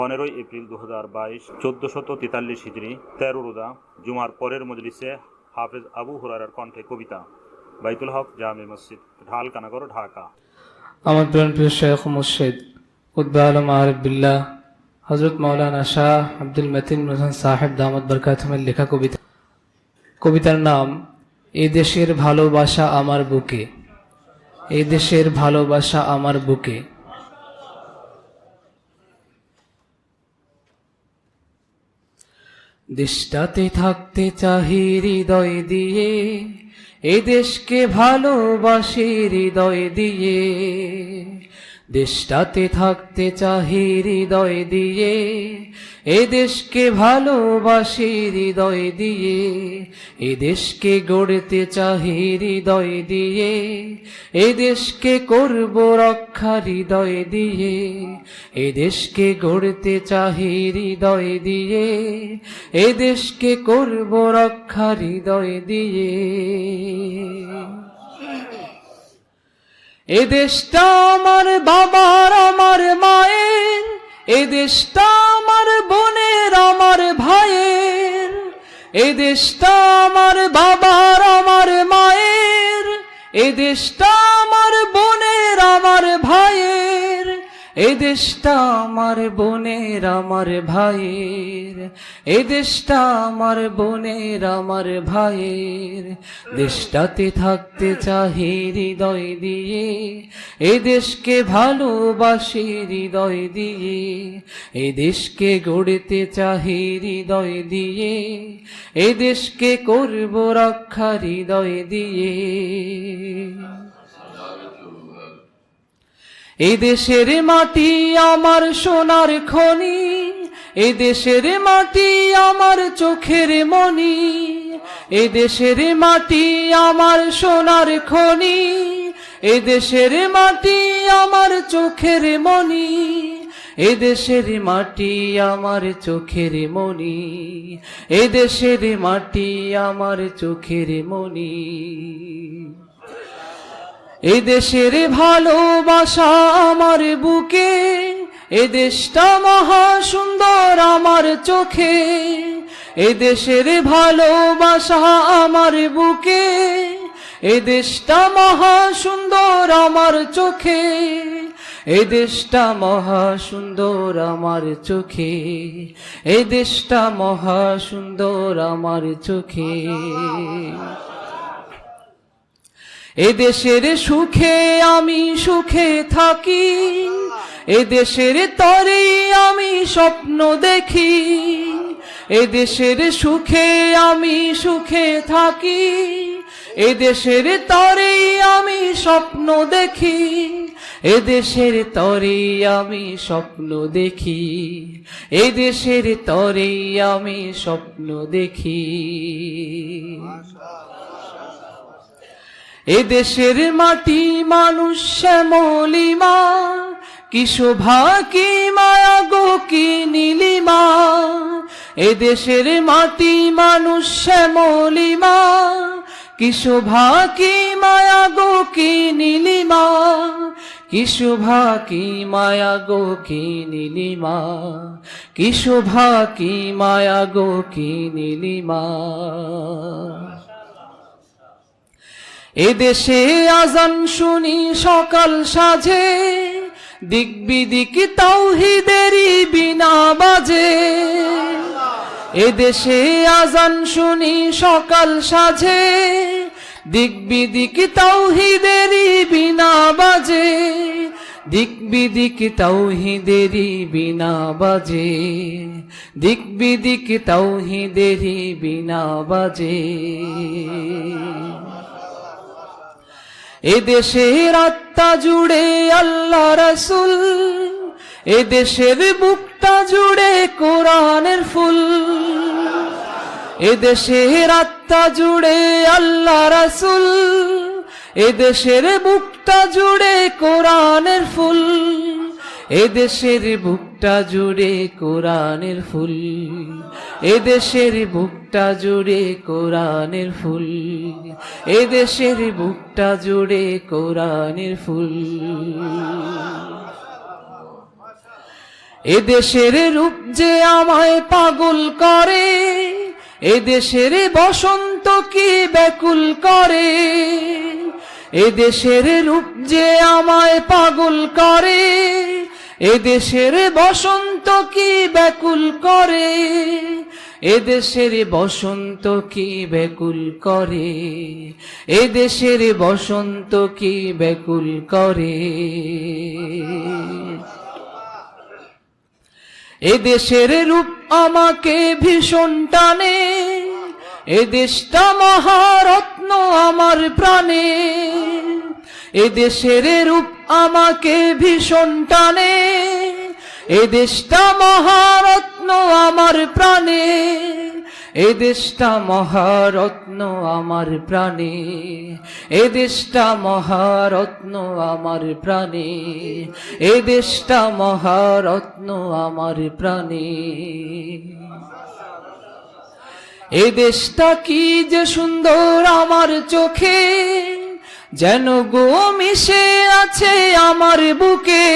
15 April 2022 1443 হিজরি 13 রোজা জুমার পরের মজলিসে হাফেজ আবু হুরায়রার কণ্ঠে কবিতা। বাইতুল হক জামে মসজিদ, ঢালকানগর, ঢাকা। আমার প্রিয় শেখ মুর্শিদ কুতবা আলম আরিফ বিল্লাহ হযরত মাওলানা শাহ আব্দুল মতিন হোসেন সাহেব দামাত বরকাতুহুমের লেখা কবিতা। কবিতার নাম এই দেশের ভালোবাসা আমার বুকে। এই দেশের ভালোবাসা আমার বুকে। দেশটাতে থাকতে চাহি হৃদয় দিয়ে, এ দেশকে ভালোবাসি হৃদয় দিয়ে। দেশটাতে থাকতে চাহি হৃদয় দিয়ে, এ দেশকে ভালোবাসি হৃদয় দিয়ে। এ দেশকে গড়তে চাহি হৃদয় দিয়ে, এ দেশকে করব রক্ষা হৃদয় দিয়ে। এ দেশকে গড়তে চাহি হৃদয় দিয়ে, এ দেশকে করব রক্ষা হৃদয় দিয়ে। এ দেশটা আমার বাবার আমার মায়ের, এ দেশটা আমার বোনের আমার ভাইয়ের। এ দেশটা আমার বাবার আমার মায়ের, এ দেশটা আমার বোনের আমার ভাইয়ের। এ দেশটা আমার বোনের আমার ভাইয়ের, এ দেশটা আমার বোনের আমার ভাইয়ের। দেশটাতে থাকতে চাহি হৃদয় দিয়ে, এ দেশকে ভালোবাসি হৃদয় দিয়ে। এ দেশকে গড়তে চাহি হৃদয় দিয়ে, এ দেশকে করব রক্ষা হৃদয় দিয়ে। এই দেশের মাটি আমার সোনার খনি, এই দেশের মাটি আমার চোখের মনি। এই দেশের মাটি আমার সোনার খনি, এই দেশের মাটি আমার চোখের মনি। এ দেশের মাটি আমার চোখের মনি, এ দেশের মাটি আমার চোখের মনি। এ দেশের ভালোবাসা আমার বুকে, এ দেশটা মহা সুন্দর আমার চোখে। এ দেশের ভালোবাসা আমার বুকে, এ দেশটা মহা সুন্দর আমার চোখে। এ দেশটা মহা সুন্দর আমার চোখে, এ দেশটা মহা সুন্দর আমার চোখে। এ দেশের সুখে আমি সুখে থাকি, এ দেশের তরে আমি স্বপ্ন দেখি। এ দেশের সুখে আমি সুখে থাকি, এ দেশের তরে আমি স্বপ্ন দেখি। এ দেশের তরে আমি স্বপ্ন দেখি, এ দেশের তরে আমি স্বপ্ন দেখি। এ দেশের মাটি মানুষ শ্যামলিমা, কি শোভা কি মায়া গো কি নীলিমা। এ দেশের মাটি মানুষ শ্যামলিমা, কি শোভা কি মায়া গো কি নীলিমা। কি শোভা কি মায়া গো কি নীলিমা, কি শোভা কি মায়া গো কি নীলিমা। এ দেশে আজান শুনি সকাল সাজে, দিক বিদিক তাওহীদেরই বিনা বাজে। এ দেশে আজান শুনি সকাল সাজে, দিক বিদিক তাওহীদেরই বিনা বাজে। দিক বিদিক তাওহীদেরই বিনা বাজে, দিক বিদিক তাওহীদেরই বিনা বাজে। এ দেশের আত্মা জুড়ে আল্লাহ রাসূল, এ দেশের বুকটা জুড়ে কোরআনের ফুল। এ দেশের আত্মা জুড়ে আল্লাহ রাসূল, এ দেশের বুকটা জুড়ে কোরআনের ফুল। এ দেশের বুকটা জুড়ে কোরআনের ফুল, এ দেশের বুকটা জুড়ে কোরআনের ফুল। এ দেশের বুকটা জুড়ে কোরআনের ফুল। এ দেশের রূপ যে আমায় পাগল করে, এ দেশের বসন্ত কি ব্যাকুল করে। এ দেশের রূপ যে আমায় পাগল করে, এ দেশের বসন্ত কি ব্যাকুল করে। এ দেশের বসন্ত কি ব্যাকুল করে, এ দেশের বসন্ত কি ব্যাকুল করে। এ দেশের রূপ আমাকে ভীষণ টানে, এ দেশটা মহারত্ন আমার প্রাণে। এ দেশের রূপ আমাকে ভীষণ টানে, এ দেশটা মহারত্ন আমার প্রাণে। এ দেশটা মহারত্ন আমার প্রাণে, এ দেশটা মহারত্ন আমার প্রাণে, এ দেশটা মহারত্ন আমার প্রাণে। এ দেশটা কি যে সুন্দর আমার চোখে, যেন গো মিশে আছে আমার বুকে।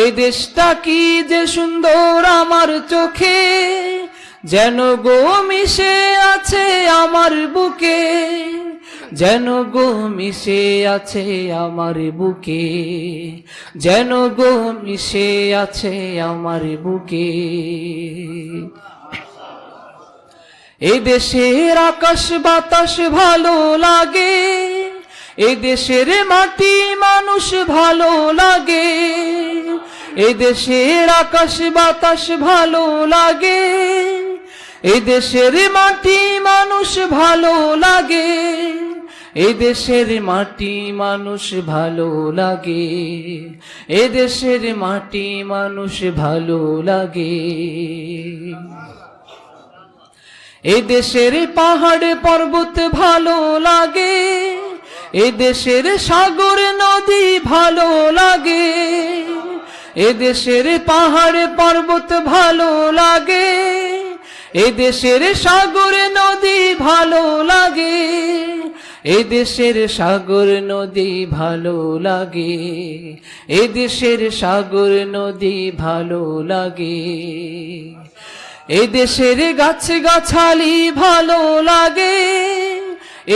এ দেশটা কি যে সুন্দর আমার চোখে, যেন গো মিশে আছে আমার বুকে। যেন গো মিশে আছে আমার বুকে, যেন গো মিশে আছে আমার বুকে। এ দেশের আকাশ বাতাস ভালো লাগে, এ দেশের মাটি মানুষ ভালো লাগে। এ দেশের আকাশ বাতাস ভালো লাগে, এ দেশের মাটি মানুষ ভালো লাগে। এ দেশের মাটি মানুষ ভালো লাগে, এ দেশের মাটি মানুষ ভালো লাগে। এ দেশের পাহাড় পর্বত ভালো লাগে, এ দেশের সাগর নদী ভালো লাগে। এ দেশের পাহাড় পর্বত ভালো লাগে, এ দেশের সাগর নদী ভালো লাগে। এ দেশের সাগর নদী ভালো লাগে, এ দেশের সাগর নদী ভালো লাগে। এ দেশের গাছ গাছালি ভালো লাগে,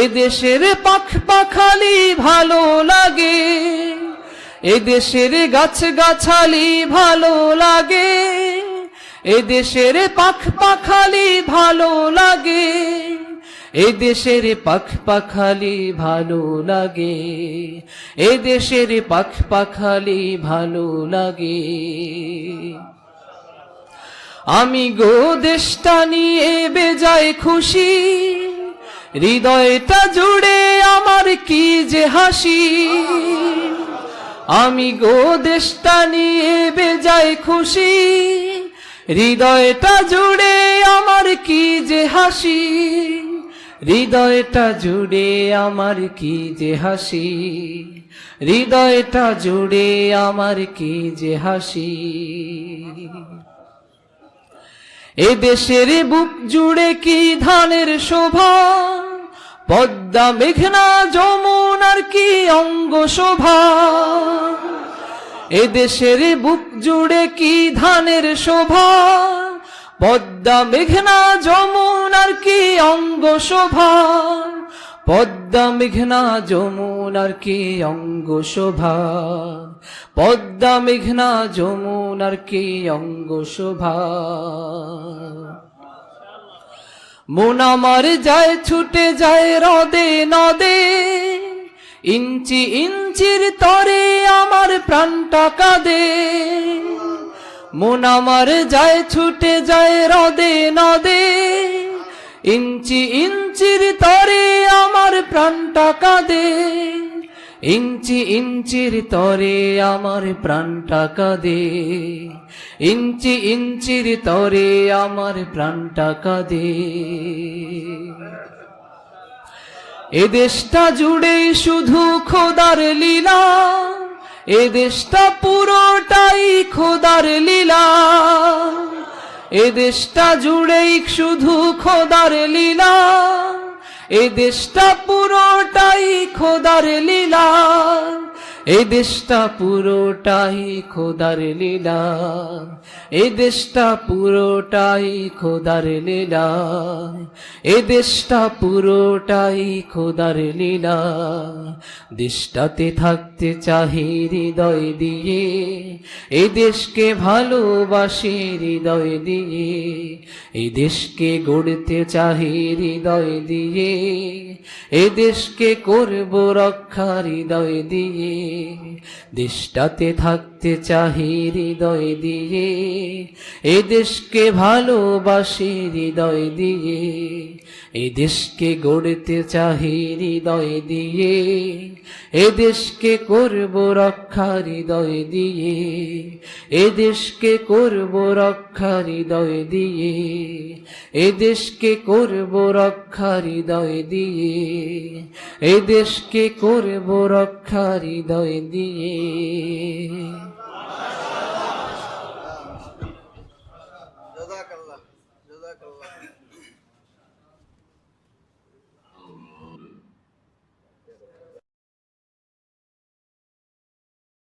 এ দেশের পাখ পাখালি ভালো লাগে। এ দেশের গাছ গাছালি ভালো লাগে, এ দেশের পাখ পাখালি ভালো লাগে। এ দেশের পাখ পাখালি ভালো লাগে, এ দেশের পাখ পাখালি ভালো লাগে। আমি গো দেশটা নিয়ে বেজায় খুশি, হৃদয়টা জুড়ে আমার কি যে হাসি। আমি গো দেশটা নিয়ে বেজায় খুশি, হৃদয়টা জুড়ে আমার কি যে হাসি। হৃদয়টা জুড়ে আমার কি যে হাসি, হৃদয়টা জুড়ে আমার কি যে হাসি। এ দেশের বুক জুড়ে কি ধানের শোভা, পদ্মা মেঘনা যমুনার কি অঙ্গ শোভা। এ দেশের বুক জুড়ে কি ধানের শোভা, পদ্মা মেঘনা যমুনার কি অঙ্গ শোভা। পদ্মা মেঘনা যমুনার কি অঙ্গ শোভা, পদ্মা মেঘনা যমুনার কি অঙ্গ শোভা। মন আমার যায় ছুটে যায় হ্রদে নদে, ইঞ্চি ইঞ্চির তরে আমার প্রাণটা কাঁদে। মন আমার যায় ছুটে যায় হ্রদে নদে, ইঞ্চি ইঞ্চির তরে আমার প্রাণটা কাঁদে। ইঞ্চি ইঞ্চির তরে আমার প্রাণটা কাঁদে, ইঞ্চি ইঞ্চির তরে আমার প্রাণটা কাঁদে। এ দেশটা জুড়ে শুধু খোদার লীলা, এ দেশটা পুরোটাই খোদার লীলা। এ দেশটা জুড়েই শুধু খোদার লীলা, এ দেশটা পুরোটাই খোদার লীলা। এই দেশটা পুরোটাই খোদার লীলা, এই দেশটা পুরোটাই খোদার লীলা, এই দেশটা পুরোটাই খোদার লীলা। দেশটাতে থাকতে চাহি হৃদয় দিয়ে, এই দেশকে ভালোবাসি হৃদয় দিয়ে, এই দেশকে গড়তে চাহি হৃদয় দিয়ে, এই দেশকে করব রক্ষা হৃদয় দিয়ে। দেশটাতে থাকতে চাহি হৃদয় দিয়ে, এই দেশকে ভালোবাসি হৃদয় দিয়ে, এই দেশকে গড়তে চাহি হৃদয় দিয়ে, এই দেশকে করব রক্ষা হৃদয় দিয়ে, এই দেশকে করব রক্ষা হৃদয় দিয়ে, এই দেশকে করব রক্ষা হৃদয় দিয়ে, এই দেশকে করব রক্ষা হৃদয় দিয়ে।